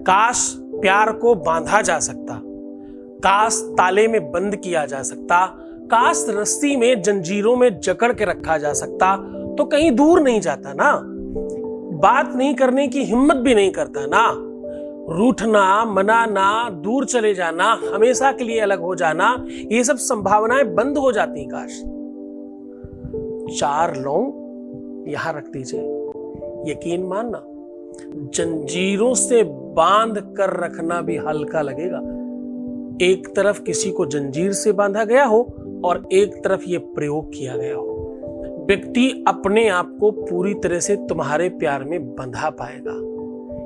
काश प्यार को बांधा जा सकता, काश ताले में बंद किया जा सकता, काश रस्सी में जंजीरों में जकड़ के रखा जा सकता तो कहीं दूर नहीं जाता ना, बात नहीं करने की हिम्मत भी नहीं करता ना, रूठना, मनाना, दूर चले जाना, हमेशा के लिए अलग हो जाना, ये सब संभावनाएं बंद हो जाती। काश 4 लौंग यहां रख दीजिए, यकीन मानना जंजीरों से बांध कर रखना भी हल्का लगेगा। एक तरफ किसी को जंजीर से बांधा गया हो और एक तरफ यह प्रयोग किया गया हो, व्यक्ति अपने आप को पूरी तरह से तुम्हारे प्यार में बंधा पाएगा।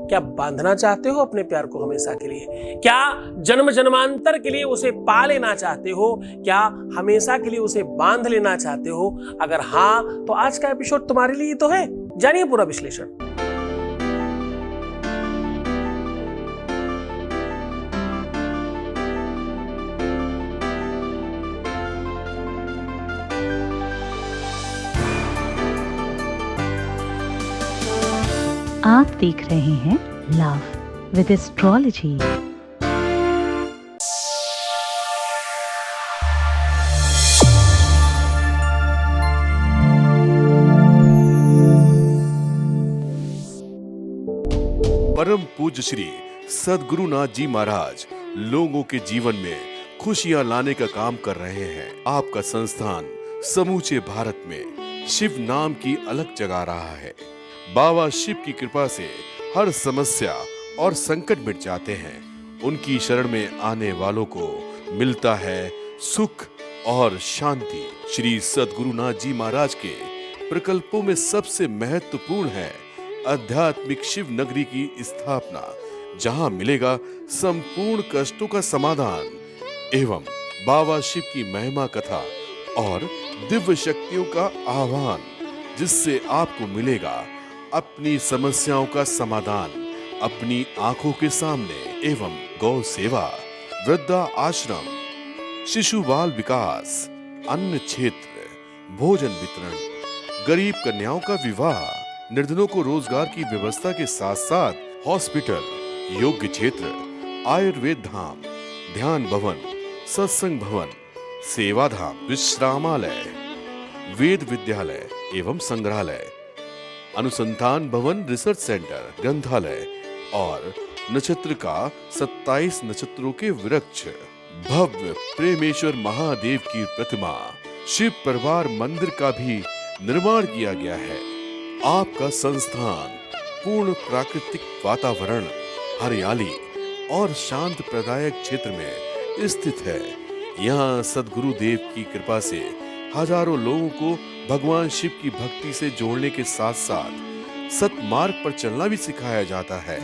क्या बांधना चाहते हो अपने प्यार को हमेशा के लिए? क्या जन्म जन्मांतर के लिए उसे पा लेना चाहते हो? क्या हमेशा के लिए उसे बांध लेना चाहते हो? अगर हां, तो आज का एपिसोड तुम्हारे लिए तो है। जानिए पूरा विश्लेषण। आप देख रहे हैं लव विद एस्ट्रोलॉजी। परम पूज्य श्री सद्गुरुनाथ जी महाराज लोगों के जीवन में खुशियां लाने का काम कर रहे हैं। आपका संस्थान समूचे भारत में शिव नाम की अलग जगा रहा है। बाबा शिव की कृपा से हर समस्या और संकट मिट जाते हैं। उनकी शरण में आने वालों को मिलता है सुख और शांति। श्री सद्गुरुनाथ जी महाराज के प्रकल्पों में सबसे महत्वपूर्ण है आध्यात्मिक शिव नगरी की स्थापना, जहां मिलेगा संपूर्ण कष्टों का समाधान एवं बाबा शिव की महिमा कथा और दिव्य शक्तियों का आह्वान, जिससे आपको मिलेगा अपनी समस्याओं का समाधान अपनी आंखों के सामने एवं गौ सेवा, वृद्धा आश्रम, शिशु बाल विकास, अन्न क्षेत्र, भोजन वितरण, गरीब कन्याओं का विवाह, निर्धनों को रोजगार की व्यवस्था के साथ साथ हॉस्पिटल, योग्य क्षेत्र, आयुर्वेद धाम, ध्यान भवन, सत्संग भवन, सेवा धाम, विश्रामालय, वेद विद्यालय एवं संग्रहालय, अनुसंधान भवन, रिसर्च सेंटर, ग्रंथालय और नक्षत्र का 27 नक्षत्रों के वृक्ष, भव्य प्रेमेश्वर महादेव की प्रतिमा, शिव परिवार मंदिर का भी निर्माण किया गया है। आपका संस्थान पूर्ण प्राकृतिक वातावरण, हरियाली और शांत प्रदायक क्षेत्र में स्थित है। यहाँ सद्गुरु देव की कृपा से हजारों लोगों को भगवान शिव की भक्ति से जोड़ने के साथ साथ सतमार्ग पर चलना भी सिखाया जाता है।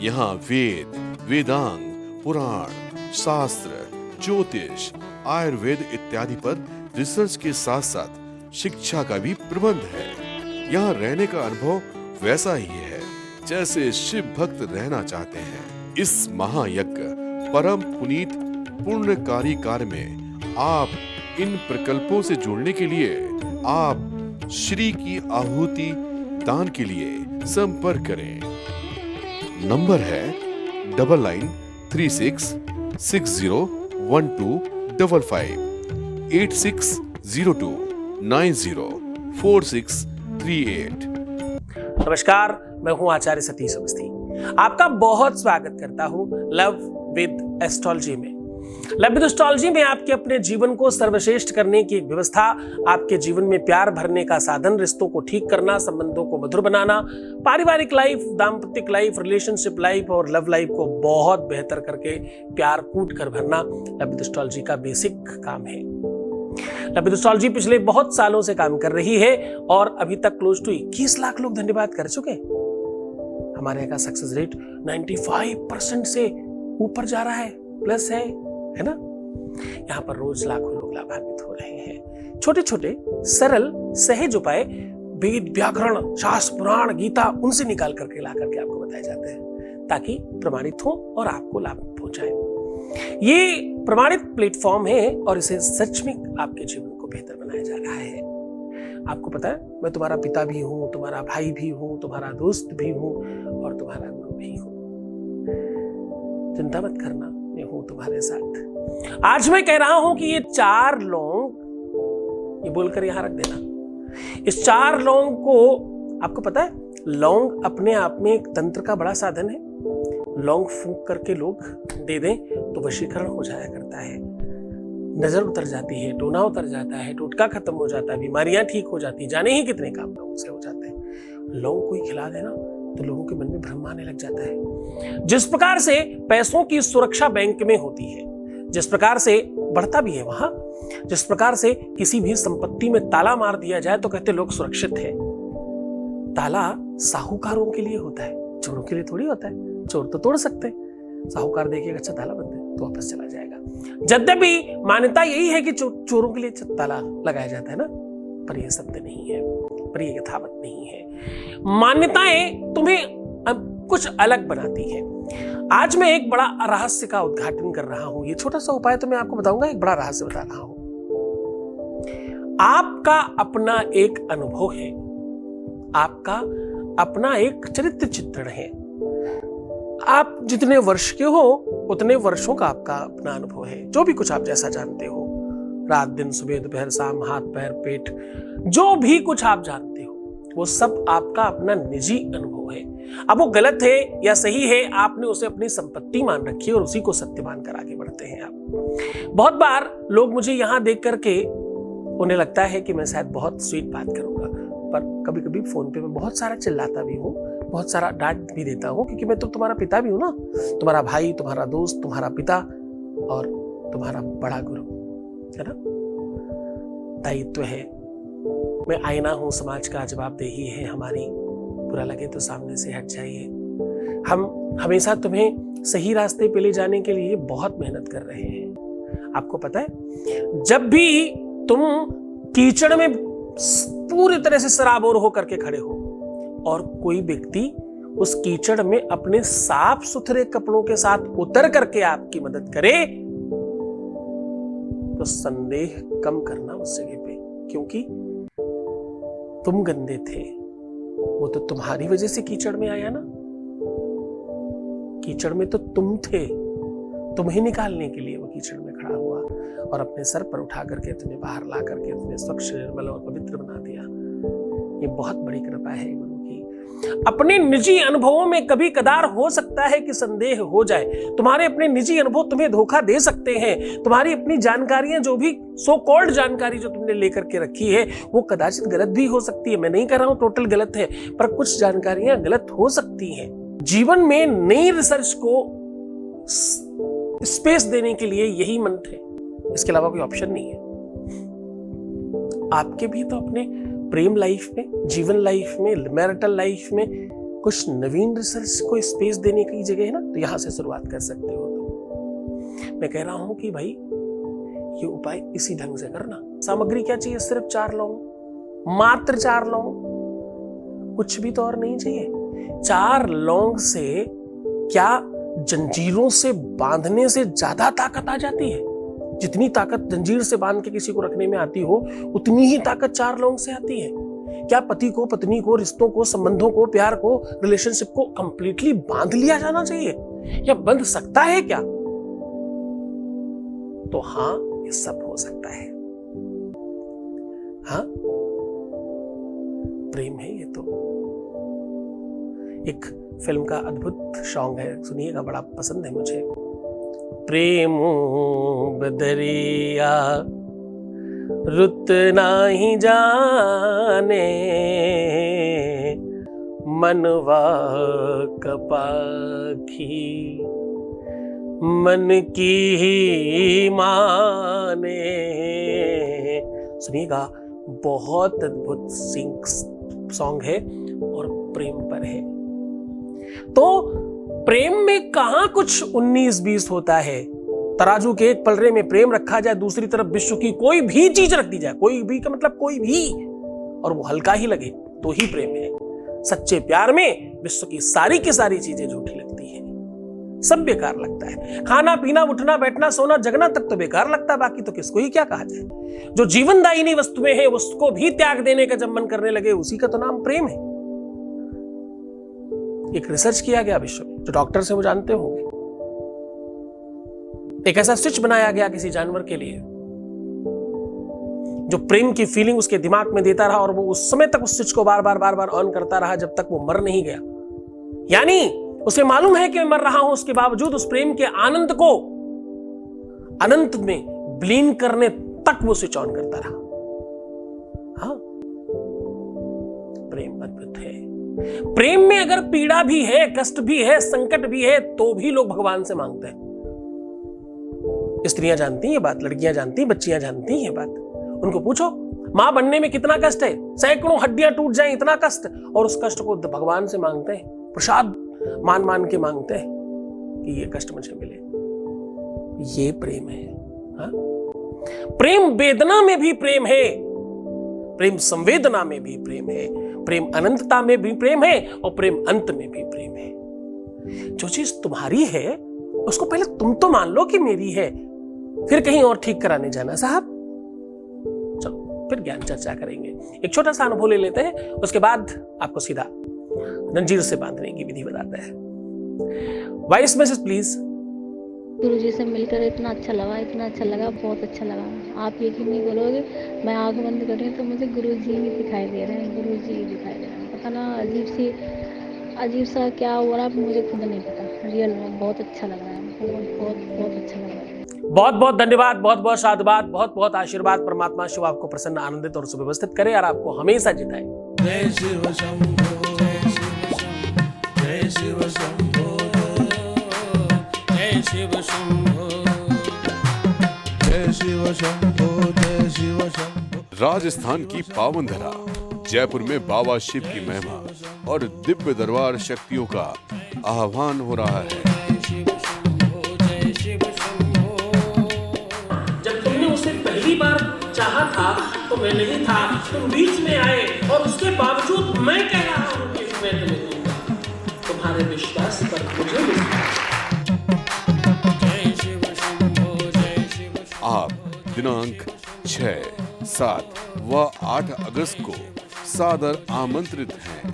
यहाँ वेद, वेदांग, पुराण, शास्त्र, ज्योतिष, आयुर्वेद इत्यादि पर रिसर्च के साथ साथ शिक्षा का भी प्रबंध है। यहाँ रहने का अनुभव वैसा ही है जैसे शिव भक्त रहना चाहते हैं। इस महायज्ञ परम पुनीत पुण्यकारी कार्य में आप इन प्रकल्पों से जुड़ने के लिए आप श्री की आहुति दान के लिए संपर्क करें। नंबर है 9936601255 8602904638। नमस्कार, मैं हूं आचार्य सतीश अवस्थी। आपका बहुत स्वागत करता हूं लव विद एस्ट्रोलॉजी में। लव विद एस्ट्रोलॉजी में आपके अपने जीवन को सर्वश्रेष्ठ करने की एक व्यवस्था, आपके जीवन में प्यार भरने का साधन, रिश्तों को ठीक करना, संबंधों को मधुर बनाना, पारिवारिक लाइफ, दाम्पत्य लाइफ, रिलेशनशिप लाइफ और लव लाइफ को बहुत बेहतर करके प्यार कूट कर भरना लव विद एस्ट्रोलॉजी का बेसिक काम है। लव विद एस्ट्रोलॉजी पिछले बहुत सालों से काम कर रही है और अभी तक क्लोज टू 21 लाख लोग धन्यवाद कर चुके। हमारे यहाँ का सक्सेस रेट 95% से ऊपर जा रहा है, प्लस है ना। यहाँ पर रोज लाखों लोग लाभान्वित हो रहे हैं। छोटे छोटे सरल सहज उपाय वेद, व्याकरण, शास्त्र, पुराण, गीता उनसे निकाल करके ला करके आपको बताए जाते हैं ताकि प्रमाणित हो और आपको लाभ पहुंचाए। ये प्रमाणित प्लेटफॉर्म है और इसे सच में आपके जीवन को बेहतर बनाया जा रहा है। आपको पता है, मैं तुम्हारा पिता भी हूं, तुम्हारा भाई भी हूं, तुम्हारा दोस्त भी हूं और तुम्हारा गुरु भी हूं। चिंता मत करना, मैं हूं तुम्हारे साथ। आज मैं कह रहा हूं कि ये 4 लौंग, ये बोलकर यहां रख देना। इस 4 लौंग को, आपको पता है लौंग अपने आप में एक तंत्र का बड़ा साधन है। लौंग फूंक करके लोग दे दें तो वशीकरण हो जाया करता है, नजर उतर जाती है, टोना उतर जाता है, टोटका खत्म हो जाता है, बीमारियां ठीक हो जाती, जाने ही कितने काम लोगों से हो जाते हैं। लौंग कोई खिला देना तो लोगों के मन में भ्रम आने लग जाता है। जिस प्रकार से पैसों की सुरक्षा बैंक में होती है, जिस प्रकार से बढ़ता भी है वहां, जिस प्रकार से किसी भी संपत्ति में ताला मार दिया जाए तो कहते लोग सुरक्षित है। ताला साहूकारों के लिए होता है, चोरों के लिए थोड़ी होता है। चोर तो तोड़ सकते हैं, साहूकार देखिएगा अच्छा ताला बंद है तो वापस चला जाएगा। यद्यपि मान्यता यही है कि चोरों के लिए ताला लगाया जाता है ना, पर यह सत्य नहीं है, पर यह यथावत नहीं है। मान्यताएं तुम्हें अब कुछ अलग बनाती है। आज मैं एक बड़ा रहस्य का उद्घाटन कर रहा हूं। ये छोटा सा उपाय तो मैं आपको बताऊंगा, एक बड़ा रहस्य बता रहा हूं। आपका अपना एक अनुभव है, आपका अपना एक चरित्र चित्रण है। आप जितने वर्ष के हो उतने वर्षों का आपका अपना अनुभव है। जो भी कुछ आप जैसा जानते हो, रात दिन सुबह दोपहर शाम, हाथ पैर पेट, जो भी कुछ आप जानते हो वो सब आपका अपना निजी अनुभव है। अब वो गलत है या सही है, आपने उसे अपनी संपत्ति मान रखी है और उसी को सत्य मानकर आगे बढ़ते हैं आप। बहुत बार लोग मुझे यहां देख करके उन्हें लगता है कि मैं शायद बहुत स्वीट बात करूंगा, पर कभी कभी फोन पे मैं बहुत सारा चिल्लाता भी हूँ, बहुत सारा डांट भी देता हूँ, क्योंकि मैं तो तुम्हारा पिता भी हूं ना, तुम्हारा भाई, तुम्हारा दोस्त, तुम्हारा पिता और तुम्हारा बड़ा गुरु, है ना। दायित्व है, मैं आईना हूं समाज का, जवाबदेही है हमारी। बुरा लगे तो सामने से हट जाइए। हम हमेशा तुम्हें सही रास्ते पे ले जाने के लिए बहुत मेहनत कर रहे हैं। आपको पता है, जब भी तुम कीचड़ में पूरी तरह से सराबोर होकर के खड़े हो और कोई व्यक्ति उस कीचड़ में अपने साफ सुथरे कपड़ों के साथ उतर करके आपकी मदद करे, तो संदेह कम करना उस जगह पे, क्योंकि तुम गंदे थे, वो तो तुम्हारी वजह से कीचड़ में आया ना। कीचड़ में तो तुम थे, तुम्हें निकालने के लिए वो कीचड़ में खड़ा हुआ और अपने सर पर उठा करके तुम्हें बाहर ला करके तुम्हें स्वच्छ, निर्मल और पवित्र बना दिया। ये बहुत बड़ी कृपा है गुरु की। अपने निजी अनुभवों में कभी कदार हो सकता है कि संदेह हो जाए। तुम्हारे अपने निजी अनुभव तुम्हें धोखा दे सकते हैं। तुम्हारी अपनी जानकारियां, जो भी सो कॉल्ड जानकारी जो तुमने लेकर के रखी है, वो कदाचित गलत भी हो सकती है। मैं नहीं कह रहा हूं टोटल गलत है, पर कुछ जानकारियां गलत हो सकती हैं। जीवन में नई रिसर्च को स्पेस देने के लिए यही मंत्र है, इसके अलावा कोई ऑप्शन नहीं है। आपके भी तो अपने प्रेम लाइफ में, जीवन लाइफ में, मैरिटल लाइफ में कुछ नवीन रिसर्च को स्पेस देने की जगह है ना, तो यहां से शुरुआत कर सकते हो। तो मैं कह रहा हूं कि भाई ये उपाय इसी ढंग से करना। सामग्री क्या चाहिए? सिर्फ 4 लौंग, मात्र 4 लौंग, कुछ भी तो और नहीं चाहिए। 4 लौंग से क्या जंजीरों से बांधने से ज्यादा ताकत आ जाती है? जितनी ताकत जंजीर से बांध के किसी को रखने में आती हो, उतनी ही ताकत 4 लौंग से आती है। क्या पति को, पत्नी को, रिश्तों को, संबंधों को, प्यार को, रिलेशनशिप को कंप्लीटली बांध लिया जाना चाहिए, या बंध सकता है क्या? तो हाँ, ये सब हो सकता है। हाँ, प्रेम है ये तो। एक फिल्म का अद्भुत सॉन्ग है, सुनिएगा, बड़ा पसंद है मुझे। प्रेम बदरिया रुत नाही जाने, मनवा कपाखी मन की ही माने। सुनिएगा, बहुत अद्भुत सॉन्ग है और प्रेम पर है। तो प्रेम में कहां कुछ 19-20 होता है। तराजू के एक पलड़े में प्रेम रखा जाए, दूसरी तरफ विश्व की कोई भी चीज रख दी जाए, कोई भी का मतलब कोई भी, और वो हल्का ही लगे तो ही प्रेम है। सच्चे प्यार में विश्व की सारी चीजें झूठी लगती है, सब बेकार लगता है। खाना पीना, उठना बैठना, सोना जगना तक तो बेकार लगता है, बाकी तो किसको ही क्या कहा जाए। जो जीवनदायिनी वस्तुएं हैं उसको भी त्याग देने का जब मन करने लगे, उसी का तो नाम प्रेम है। एक रिसर्च किया गया विश्व में, जो डॉक्टर से वो जानते होंगे, एक ऐसा स्विच बनाया गया किसी जानवर के लिए जो प्रेम की फीलिंग उसके दिमाग में देता रहा और वो उस समय तक उस स्विच को बार बार ऑन करता रहा जब तक वो मर नहीं गया। यानी उसे मालूम है कि मैं मर रहा हूं, उसके बावजूद उस प्रेम के आनंद को अनंत में विलीन करने तक वो स्विच ऑन करता रहा। हाँ, प्रेम अद्भुत है। प्रेम में अगर पीड़ा भी है, कष्ट भी है, संकट भी है, तो भी लोग भगवान से मांगते हैं। स्त्रियां जानती हैं बात, लड़कियां जानती, बच्चियां जानती हैं बात। उनको पूछो मां बनने में कितना कष्ट है, सैकड़ों हड्डियां टूट जाएं, इतना कष्ट, और उस कष्ट को भगवान से मांगते हैं, प्रसाद मान मान के मांगते हैं कि ये कष्ट मुझे मिले। ये प्रेम है। हा? प्रेम वेदना में भी प्रेम है, प्रेम संवेदना में भी प्रेम है, प्रेम अनंतता में भी प्रेम है और प्रेम अंत में भी प्रेम है। जो चीज तुम्हारी है उसको पहले तुम तो मान लो कि मेरी है, फिर कहीं और ठीक कराने जाना। साहब चलो फिर ज्ञान चर्चा करेंगे। एक छोटा सा अनुभव ले लेते हैं, उसके बाद आपको सीधा जंजीर से बांधने की विधि बताते हैं। Voice message please. गुरुजी से मिलकर इतना अच्छा लगा, इतना अच्छा लगा, बहुत अच्छा लगा। आप यकीन नहीं करोगे, मैं आंख बंद कर रही हूँ तो मुझे गुरुजी ही दिखाई दे रहे हैं, गुरुजी ही दिखाई दे रहे हैं। पता ना अजीब सा क्या हो रहा है, मुझे खुद नहीं पता। रियल में बहुत अच्छा लग रहा है, बहुत अच्छा लग रहा है। बहुत बहुत धन्यवाद, बहुत बहुत साधुवाद, बहुत बहुत आशीर्वाद। परमात्मा शिव आपको प्रसन्न, आनंदित और सुव्यवस्थित करे और आपको हमेशा जिताए। जय शिव शंभो, जय शिव शंभो, जय शिव शंभो, जय शिव शंभो, जय शिव शंभो। राजस्थान की पावन धरा जयपुर में बाबा शिव की महिमा और दिव्य दरबार शक्तियों का आह्वान हो रहा है। जब तुमने उसे पहली बार चाहा था तो मैं नहीं था, तुम बीच में आए और उसके बावजूद मैं कह रहा हूं कि मैं तुम्हें दूंगा। तुम्हारे विश्वास पर मुझे मिला। आप दिनांक 6, 7 व 8 अगस्त को सादर आमंत्रित हैं।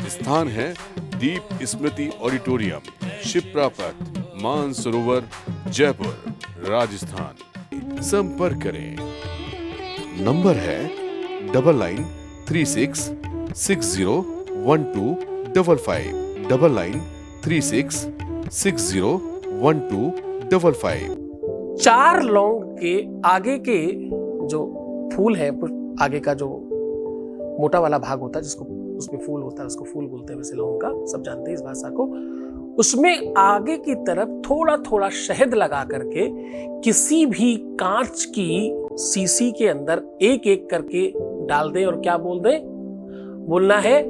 स्थान है दीप स्मृति ऑडिटोरियम, शिप्रा पथ, मानसरोवर, जयपुर, राजस्थान। संपर्क करें। नंबर है 9936601255, 9936601255। 4 लौंग के आगे के जो फूल है, आगे का जो मोटा वाला भाग होता है जिसको उसमें फूल होता है, उसको फूल बोलते हैं वैसे लौंग का, सब जानते हैं इस भाषा को। उसमें आगे की तरफ थोड़ा थोड़ा शहद लगा करके किसी भी कांच की सीसी के अंदर एक एक करके डाल दें और क्या बोल दें? बोलना है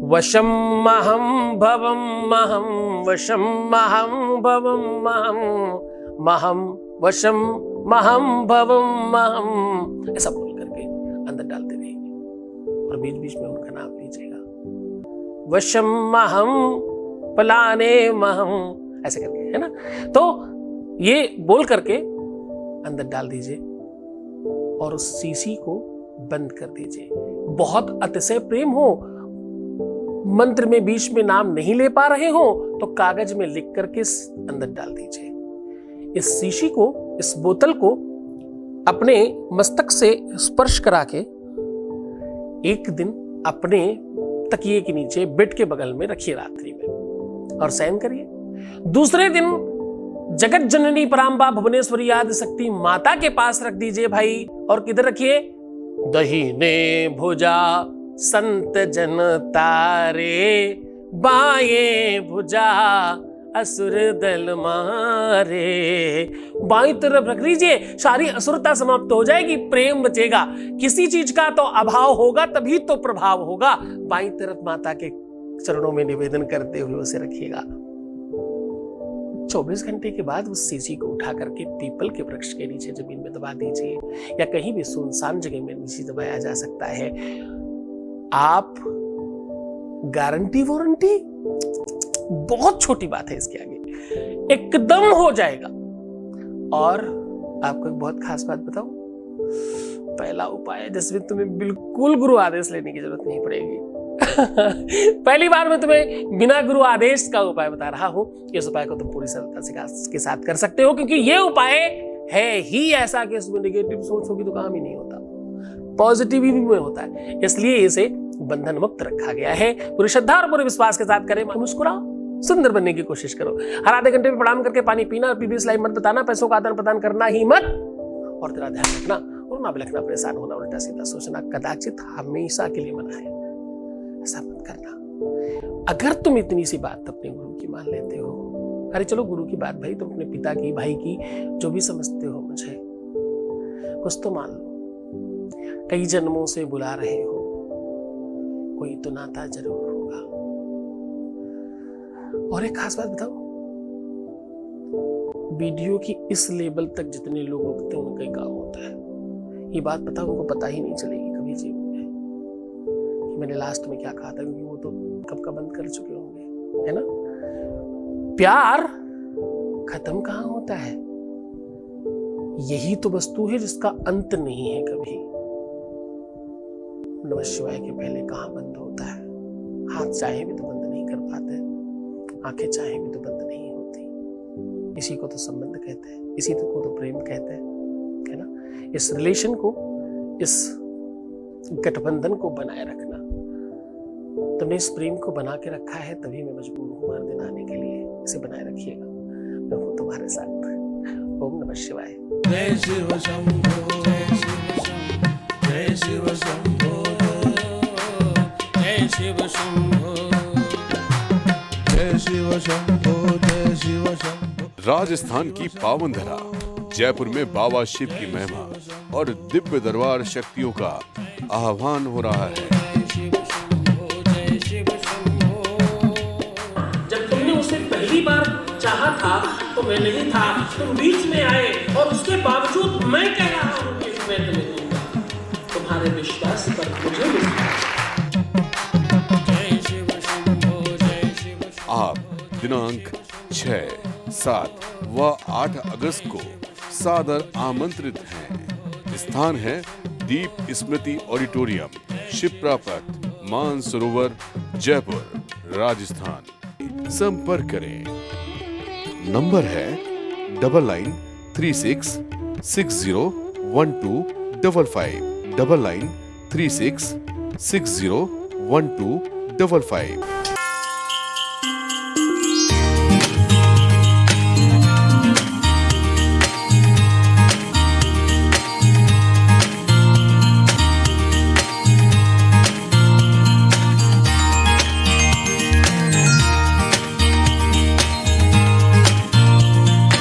वशम महम भवम महम, वशम महम भवम महम, महम वशम महम भवम महम, ऐसा बोल करके अंदर डालते रहेंगे और बीच बीच में उनका नाम लीजिएगा। वशम महम पलाने महम, ऐसे करके, है ना। तो ये बोल करके अंदर डाल दीजिए और उस सीसी को बंद कर दीजिए। बहुत अतिशय प्रेम हो, मंत्र में बीच में नाम नहीं ले पा रहे हो तो कागज में लिख करके अंदर डाल दीजिए। इस शीशी को, इस बोतल को अपने मस्तक से स्पर्श करा के एक दिन अपने तकिए के नीचे बेड के बगल में रखिए रात्रि में और शयन करिए। दूसरे दिन जगत जननी पराम्बा भुवनेश्वरी आदि शक्ति माता के पास रख दीजिए भाई। और किधर रखिए? दहीने भुजा संत जन तारे, बाएं भुजा असुर दल मारे। बाईं तरफ रख लीजिए, सारी असुरता समाप्त हो जाएगी, प्रेम बचेगा। किसी चीज का तो अभाव होगा तभी तो प्रभाव होगा। बाईं तरफ माता के चरणों में निवेदन करते हुए उसे रखिएगा। 24 घंटे के बाद उस सीसी को उठा करके पीपल के वृक्ष के नीचे जमीन में दबा दीजिए या कहीं भी सुनसान जगह में नीचे दबाया जा सकता है। आप गारंटी वारंटी बहुत छोटी बात है इसके आगे, एकदम हो जाएगा। और आपको एक बहुत खास बात बताऊं, पहला उपाय है जिसमें तुम्हें बिल्कुल गुरु आदेश लेने की जरूरत नहीं पड़ेगी। पहली बार मैं तुम्हें बिना गुरु आदेश का उपाय बता रहा हूं। इस उपाय को तुम पूरी सरलता के साथ कर सकते हो, क्योंकि ये उपाय है ही ऐसा कि इसमें नेगेटिव सोच होगी तो काम ही नहीं होता, पॉजिटिव ही में होता है। इसलिए इसे बंधन मुक्त रखा गया है। पूरी श्रद्धा और पूरे विश्वास के साथ करें। मुस्कुराओ, सुंदर बनने की कोशिश करो। हर आधे घंटे में प्रणाम करके पानी पीना, प्रीवियस लाइफ मत बताना, पैसों का आदान प्रदान करना ही मत, और तेरा ध्यान रखना, रोना बिलखना, परेशान होना, उल्टा सीधा सोचना कदाचित हमेशा के लिए मना है। ऐसा मत करना। अगर तुम इतनी सी बात अपने गुरु की मान लेते हो, अरे चलो गुरु की बात भाई, तुम अपने पिता की, भाई की, जो भी समझते हो मुझे, कुछ तो मान लो। कई जन्मों से बुला रहे हो, कोई तो नाता जरूर होगा। और एक खास बात बताऊं, वीडियो की इस लेवल तक जितने लोग रुकते हैं उनका काम होता है। ये बात पता उनको पता ही नहीं चलेगी कभी जीवन में कि मैंने लास्ट में क्या कहा था, क्योंकि वो तो कब का बंद कर चुके होंगे, है ना। प्यार खत्म कहां होता है, यही तो वस्तु है जिसका अंत नहीं है कभी। नमः शिवाय के पहले कहां बंद होता है। हाथ चाहे भी तो बंद नहीं कर पाते, आंखें चाहे भी तो बंद नहीं होती। इसी को तो संबंध कहते हैं, इसी को तो प्रेम कहते हैं, है ना। इस रिलेशन को, इस गठबंधन को बनाए रखना। तुमने इस प्रेम को बना के रखा है, तभी मैं मजबूर हूं हर दिन आने के लिए। इसे बनाए रखिएगा, मैं हूं तुम्हारे साथ। ओम नमः शिवाय। जय शिव शंभो, जय शिव शंभो, जय शिव शंभो, जय शिव शंभो, जय शिव शंभो, जय शिव शंभो। राजस्थान की पावन धरा जयपुर में बाबा शिव की महिमा और दिव्य दरबार शक्तियों का आह्वान हो रहा है। जब तुमने उसे पहली बार चाहा था तो मैं नहीं था, तुम बीच में आए, और उसके बावजूद मैं कह रहा हूं कि मैं तुम्हें दूंगा। तुम्हारे विश्वास पर मुझे विश्वास। आप दिनांक 6, 7 व 8 अगस्त को सादर आमंत्रित हैं। स्थान है दीप स्मृति ऑडिटोरियम, शिप्रा पथ, मानसरोवर, जयपुर, राजस्थान। संपर्क करें। नंबर है 9936 601255, 9936 601255।